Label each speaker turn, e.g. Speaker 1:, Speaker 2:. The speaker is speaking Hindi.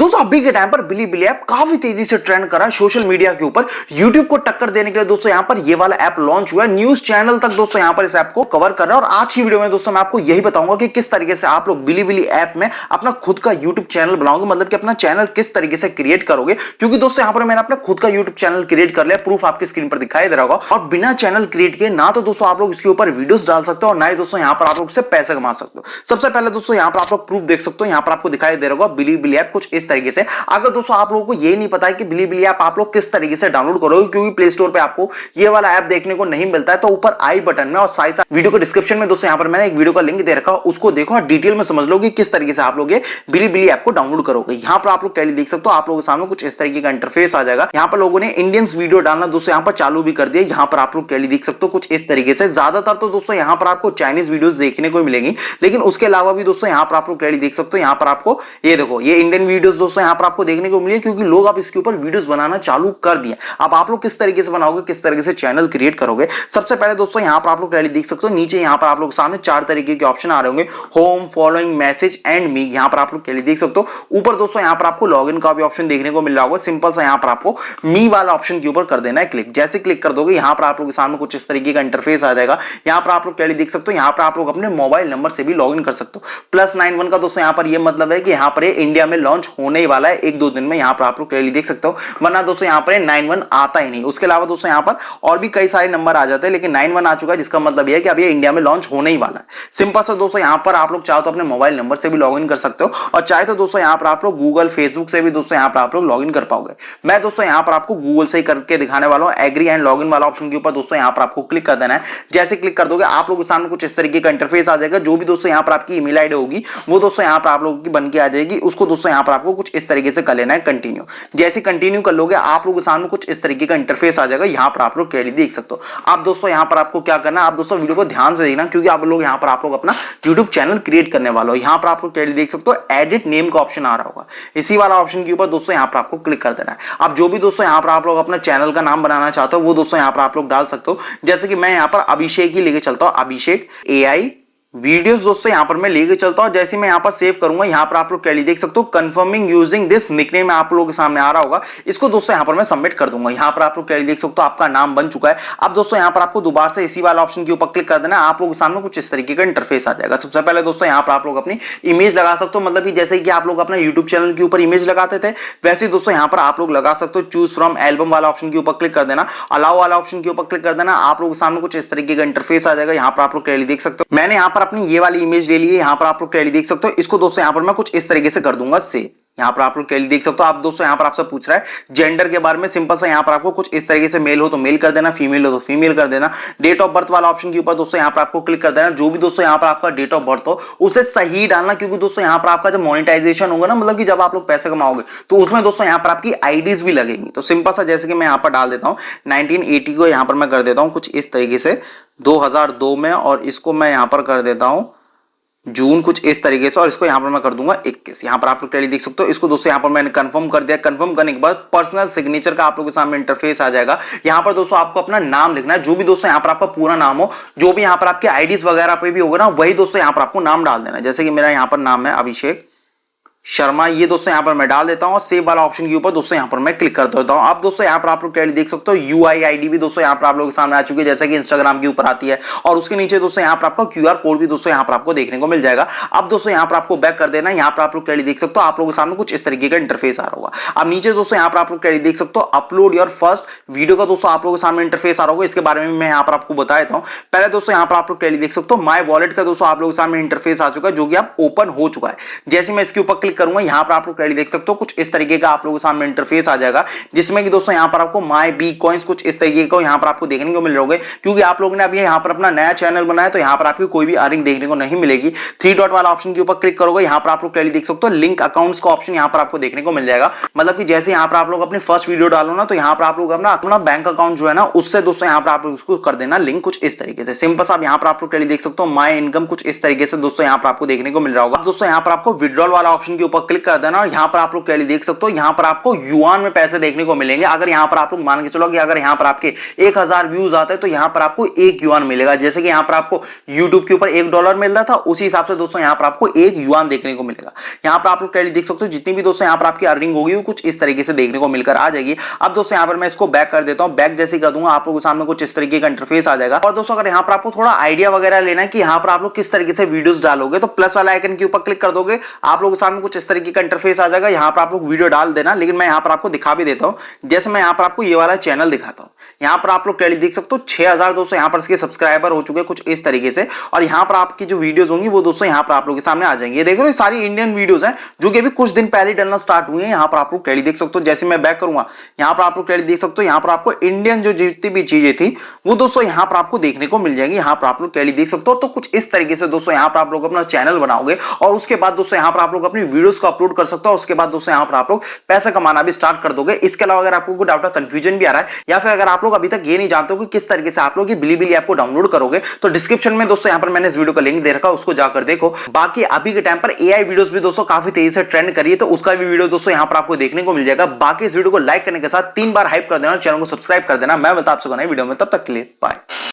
Speaker 1: दोस्तों अभी के टाइम पर बिलीबिली ऐप काफी तेजी से ट्रेंड कर रहा है सोशल मीडिया के ऊपर। YouTube को टक्कर देने के लिए दोस्तों यहाँ पर ये वाला ऐप लॉन्च हुआ है। न्यूज चैनल तक दोस्तों यहाँ पर इस ऐप को कवर कर रहा है और आज की वीडियो में दोस्तों मैं आपको यही बताऊंगा कि किस तरीके से आप लोग बिलीबिली ऐप में अपना खुद का YouTube चैनल बनाओगे, मतलब कि अपना चैनल किस तरीके से क्रिएट करोगे। क्योंकि दोस्तों यहाँ पर मैंने अपना खुद का YouTube चैनल क्रिएट कर लिया, प्रूफ आपकी स्क्रीन पर दिखाई दे रहा होगा। और बिना चैनल क्रिएट किए ना तो दोस्तों आप लोग इसके ऊपर वीडियोस डाल सकते हो और ना ही दोस्तों यहाँ पर आप लोग इससे पैसे कमा सकते हो। सबसे पहले दोस्तों यहाँ पर आप लोग प्रूफ देख सकते हो, यहाँ पर आपको दिखाई दे रहा होगा बिलीबिली ऐप कुछ इस तरीके से। अगर दोस्तों आप लोगों को ये नहीं पता है कि बिलीबिली ऐप आप लोग किस तरीके से डाउनलोड करोगे, क्योंकि प्ले स्टोर पे आपको ये वाला ऐप देखने को नहीं मिलता है, तो ऊपर आई बटन में और साथ साथ वीडियो के डिस्क्रिप्शन में दोस्तों यहाँ पर मैंने एक वीडियो का लिंक दे रखा है, उसको देखो और डिटेल में समझ लो कि किस तरीके से आप लोग ये बिलीबिली ऐप को डाउनलोड करोगे। यहाँ पर आप लोग कैली देख सकते हो, आप लोगों के सामने कुछ इस तरीके का इंटरफेस आ जाएगा। यहाँ पर लोगों ने इंडियंस वीडियो डालना दोस्तों यहाँ पर चालू भी कर दिया। यहाँ पर आप लोग कैली देख सकते हो कुछ इस तरीके से। ज्यादातर तो दोस्तों यहाँ पर आपको चाइनीज वीडियोस देखने को मिलेंगी, लेकिन उसके अलावा भी दोस्तों यहाँ पर आप लोग कैली देख सकते हो। यहाँ पर आपको ये देखो ये इंडियन वीडियोस दोस्तों यहाँ पर आपको देखने को मिली, क्योंकि लोग अब इसके ऊपर वीडियोस बनाना चालू कर दिए। अब आप लोग किस तरीके से बनाओगे, किस तरीके से चैनल क्रिएट करोगे। सबसे पहले दोस्तों यहाँ पर आप लोग देख सकते हो, नीचे यहाँ पर आप लोग सामने चार तरीके के ऑप्शन आ रहे होंगे, home, following, message and me. यहाँ पर आप लोग देख सकते हो। ऊपर दोस्तों यहाँ पर आपको लॉगिन का भी ऑप्शन देखने को मिल रहा होगा। सिंपल सा यहाँ पर आपको मी वाला ऑप्शन के ऊपर कर देना है क्लिक। जैसे क्लिक कर दोगे यहाँ पर आप लोग के सामने कुछ इस तरीके का इंटरफेस आ जाएगा। यहाँ पर आप लोग देख सकते हो, यहाँ पर आप लोग अपने मोबाइल नंबर से भी लॉगिन कर सकते हो। +91 का दोस्तों यहाँ पर ये मतलब है कि यहाँ पर इंडिया में लॉन्च होने ही वाला है 1-2 दिन में। यहाँ पर आप लोग देख सकते हो, वरना दोस्तों यहाँ पर 91 आता ही नहीं। उसके अलावा दोस्तों यहाँ पर और भी कई सारे नंबर आ जाते हैं, लेकिन 91 आ चुका है, जिसका मतलब यह है कि अब ये इंडिया में लॉन्च होने ही वाला है। सिंपल सा दोस्तों यहाँ पर आप लोग चाहो तो अपने मोबाइल नंबर से भी लॉगिन कर सकते हो, और चाहे तो दोस्तों यहाँ पर आप लोग गूगल, फेसबुक से भी दोस्तों यहाँ पर आप लोग लॉगिन कर पाओगे। मैं दोस्तों यहाँ पर आपको गूगल से ही करके दिखाने वाला हूँ। एग्री एंड लॉगिन वाला ऑप्शन के ऊपर दोस्तों यहाँ पर आपको क्लिक कर देना है। जैसे क्लिक कर दोगे आप लोगों के सामने कुछ इस तरीके का इंटरफेस आ जाएगा। जो भी दोस्तों यहाँ पर आपकी ईमेल आईडी होगी वो दोस्तों यहाँ पर आप लोगों की बन के आ जाएगी। उसको दोस्तों यहाँ पर आपको कुछ इस तरीके से कर लेना है कंटिन्यू। जैसे कंटिन्यू कर लोगे आप लोगों के सामने कुछ इस तरीके का इंटरफेस आ जाएगा। यहाँ पर आप लोग क्लियरली देख सकते हो। आप दोस्तों यहाँ पर आपको क्या करना है, आप दोस्तों वीडियो को ध्यान से देखना, क्योंकि आप लोग यहाँ पर आप लोग अपना YouTube चैनल क्रिएट करने वाले हो। यहाँ पर आप लोग क्लियरली देख सकते हो एडिट नेम का ऑप्शन आ रहा होगा। इसी वाला ऑप्शन के ऊपर दोस्तों यहाँ पर आपको क्लिक कर देना है। अब जो भी दोस्तों यहाँ पर आप लोग अपना चैनल का नाम बनाना चाहते हो वो दोस्तों यहाँ पर आप लोग डाल सकते हो। जैसे कि मैं यहाँ पर अभिषेक ही लेके चलता हूँ, अभिषेक AI वीडियोस दोस्तों यहाँ पर मैं लेके चलता हूँ। जैसे मैं यहाँ पर सेव करूंगा, यहाँ पर आप लोग कैली देख सकते हो कंफर्मिंग यूजिंग दिस निकनेम आप लोगों के सामने आ रहा होगा। इसको दोस्तों यहाँ पर मैं सबमिट कर दूंगा। यहाँ पर आप लोग कैली देख सकते हो आपका नाम बन चुका है। अब दोस्तों यहाँ पर आपको दोबारा से इसी वाला ऑप्शन के ऊपर क्लिक कर देना है। आप लोगों के सामने कुछ इस तरीके का इंटरफेस आ जाएगा। सबसे पहले दोस्तों यहाँ पर आप लोग अपनी इमेज लगा सकते हो, मतलब कि जैसे कि आप लोग अपना यूट्यूब चैनल के ऊपर इमेज लगाते थे वैसे दोस्तों यहाँ पर आप लोग लगा सकते हो। चूज फ्रॉम एल्बम वाला ऑप्शन के ऊपर क्लिक कर देना, अलाउ वाला ऑप्शन के ऊपर क्लिक कर देना। आप लोगों के सामने कुछ इस तरीके का इंटरफेस आ जाएगा। यहाँ पर आप लोग क्लियरली देख सकते हो मैंने यहाँ पर अपनी ये वाली इमेज ले लिए। यहाँ पर आप लोग क्लियरली देख सकते हो। इसको दोस्तों यहाँ पर मैं कुछ इस तरीके से कर दूंगा सेव। यहाँ पर आप लोग क्लियरली देख सकते हो। आप दोस्तों यहाँ पर आपसे पूछ रहा है जेंडर के बारे में। सिंपल सा यहाँ पर आपको कुछ इस तरीके से मेल हो तो मेल कर देना, फीमेल हो तो फीमेल कर देना। डेट ऑफ बर्थ वाला ऑप्शन के ऊपर दोस्तों यहाँ पर आपको क्लिक कर देना। जो भी दोस्तों यहाँ पर आपका डेट ऑफ बर्थ हो उसे सही डालना, क्योंकि दोस्तों यहाँ पर आपका जब मोनेटाइजेशन होगा ना, मतलब कि जब आप लोग पैसे कमाओगे तो उसमें दोस्तों यहाँ पर आपकी आईडीज भी लगेंगी। तो सिंपल सा जैसे कि मैं यहाँ पर डाल देता हूँ 1980 को यहाँ पर मैं कर देता हूँ कुछ इस तरीके से 2002 में, और इसको मैं यहाँ पर कर देता हूँ जून कुछ इस तरीके से, और इसको यहाँ पर मैं कर दूंगा 21। यहाँ पर आप लोग देख सकते हो। इसको दोस्तों यहाँ पर मैंने कंफर्म कर दिया। कंफर्म करने के बाद पर्सनल सिग्नेचर का आप लोगों के सामने इंटरफेस आ जाएगा। यहाँ पर दोस्तों आपको अपना नाम लिखना है। जो भी दोस्तों यहाँ पर आपका पूरा नाम हो, जो भी यहाँ पर आपके आईडीज वगैरह पे भी होगा ना, वही दोस्तों यहाँ पर आपको नाम डाल देना। जैसे कि मेरा यहाँ पर नाम है अभिषेक शर्मा, ये दोस्तों यहाँ पर मैं डाल देता हूँ और सेव वाला ऑप्शन के ऊपर दोस्तों यहाँ पर मैं क्लिक कर देता हूँ। अब दोस्तों यहाँ पर आप लोग देख सकते हो UID भी दोस्तों यहाँ पर आप लोगों के सामने आ चुकी है, जैसे कि इंस्टाग्राम के ऊपर आती है। और उसके नीचे दोस्तों यहाँ पर आपका QR कोड भी दोस्तों यहाँ पर आपको देखने को मिल जाएगा। अब दोस्तों यहाँ पर आपको बैक कर देना है। यहाँ पर आप लोग देख सकते हो आप लोगों के सामने कुछ इस तरीके का इंटरफेस आ रहा होगा। अब नीचे दोस्तों यहाँ पर आप लोग देख सकते हो अपलोड योर फर्स्ट वीडियो का दोस्तों आप लोगों के सामने इंटरफेस आ रहा होगा। इसके बारे में मैं यहाँ पर आपको बता देता हूँ। पहले दोस्तों यहाँ पर आप लोग देख सकते हो माई वॉलेट का दोस्तों आप लोगों के सामने इंटरफेस आ चुका है, जो कि आप ओपन हो चुका है। जैसे मैं इसके ऊपर क्लिक करूंगा, यहाँ पर आप देख सकते हो कुछ इस तरीके का आप लोगों के सामने इंटरफेस आ जाएगा, जिसमें कि दोस्तों यहाँ पर आपको माई बी कॉइंस कुछ इस तरीके का यहाँ पर आपको देखने को मिल रहा होगा। क्योंकि आप लोगों ने अभी यहाँ पर अपना नया चैनल बनाया तो यहाँ पर आपकी कोई भी अर्निंग देखने को नहीं मिलेगी। 3 डॉट वाला ऑप्शन के ऊपर क्लिक करोगे, यहाँ पर आप लोग देख सकते हो लिंक अकाउंट्स का ऑप्शन यहाँ पर आपको देखने को मिल जाएगा। मतलब कि जैसे यहाँ पर आप लोग अपनी फर्स्ट वीडियो डालो ना, तो यहाँ पर आप लोग अपना बैंक अकाउंट जो है ना उससे दोस्तों यहाँ पर आप लोग उसको कर देना लिंक कुछ इस तरीके से। सिंपल सा यहाँ पर आप लोग देख सकते हो माई इनकम कुछ इस तरीके से दोस्तों यहाँ पर आपको देखने को मिल रहा होगा। दोस्तों यहाँ पर आपको विड्रॉल वाला ऑप्शन के ऊपर क्लिक कर देना और यहां पर आप लोग क्लियरली देख सकते हो, यहां पर आपको युआन में पैसे देखने को मिलेंगे। अगर यहां पर आप लोग मान के चलो कि अगर यहां पर आपके 1000 व्यूज आते हैं तो यहां पर आपको 1 युआन मिलेगा। जैसे कि यहां पर आपको YouTube के ऊपर $1 मिल रहा था, उसी हिसाब से दोस्तों यहां पर आपको 1 युआन देखने को मिलेगा। यहां पर आप लोग क्लियरली देख सकते हो जितनी भी दोस्तों यहां पर आपकी अर्निंग होगी वो कुछ इस तरीके से देखने को मिलकर आ जाएगी। अब दोस्तों यहां पर मैं इसको बैक कर देता हूं, बैक जैसे कर दूंगा आप लोगों के सामने कुछ इस तरीके का इंटरफेस आ जाएगा। और दोस्तों अगर यहां पर आपको थोड़ा आइडिया वगैरह लेना है कि यहां पर आप लोग किस तरीके से वीडियोस डालोगे तो प्लस वाला आइकन के ऊपर क्लिक कर दोगे, आप लोगों के सामने कुछ इस तरीके का इंटरफेस आ जाएगा। यहां पर आप लोग वीडियो डाल देना, लेकिन मैं यहां पर आपको दिखा भी देता हूं। जैसे मैं यहां पर आपको ये वाला चैनल दिखाता हूं, यहां पर आप लोग क्लियरली देख सकते हो 6000 दोस्तों यहां पर इसके सब्सक्राइबर हो चुके कुछ इस तरीके से। और यहां पर आपकी जो वीडियोस होंगी वो दोस्तों यहां पर आप लोगों के सामने आ जाएंगे। ये देख रहे हो सारी इंडियन वीडियोस हैं जो कि अभी कुछ दिन पहले डलना स्टार्ट हुई है। यहां पर आप लोग क्लियरली देख सकते हो, जैसे मैं बैक करूंगा यहां पर आप लोग क्लियरली देख सकते हो, यहां पर आपको इंडियन जो जितनी भी चीजें थी वो दोस्तों यहां पर आपको देखने को मिल जाएंगी। यहां पर आप लोग क्लियरली देख सकते हो। तो कुछ इस तरीके से दोस्तों यहां पर आप लोग अपना चैनल बनाओगे और उसके बाद दोस्तों यहां पर आप लोग अपनी वीडियोस को अपलोड कर सकते हो और उसके बाद दोस्तों यहां पर आप लोग पैसा कमाना भी स्टार्ट कर दोगे। इसके अलावा अगर आपको कोई डाउट या कंफ्यूजन भी आ रहा है या फिर अगर आप लोग अभी तक ये नहीं जानते हो कि किस तरीके से आप लोग ये बिलीबिली ऐप को डाउनलोड करोगे तो डिस्क्रिप्शन में दोस्तों यहां पर मैंने इस वीडियो का लिंक दे रखा है, उसको जाकर देखो। बाकी अभी के टाइम पर एआई वीडियोस भी दोस्तों काफी तेजी से ट्रेंड करिए तो उसका भी वीडियो दोस्तों यहां पर आपको देखने को मिल जाएगा। बाकी इस वीडियो को लाइक करने के साथ 3 बार हाइप कर देना, चैनल को सब्सक्राइब कर देना। मैं बता आप सको नई वीडियो में, तब तक के लिए बाय।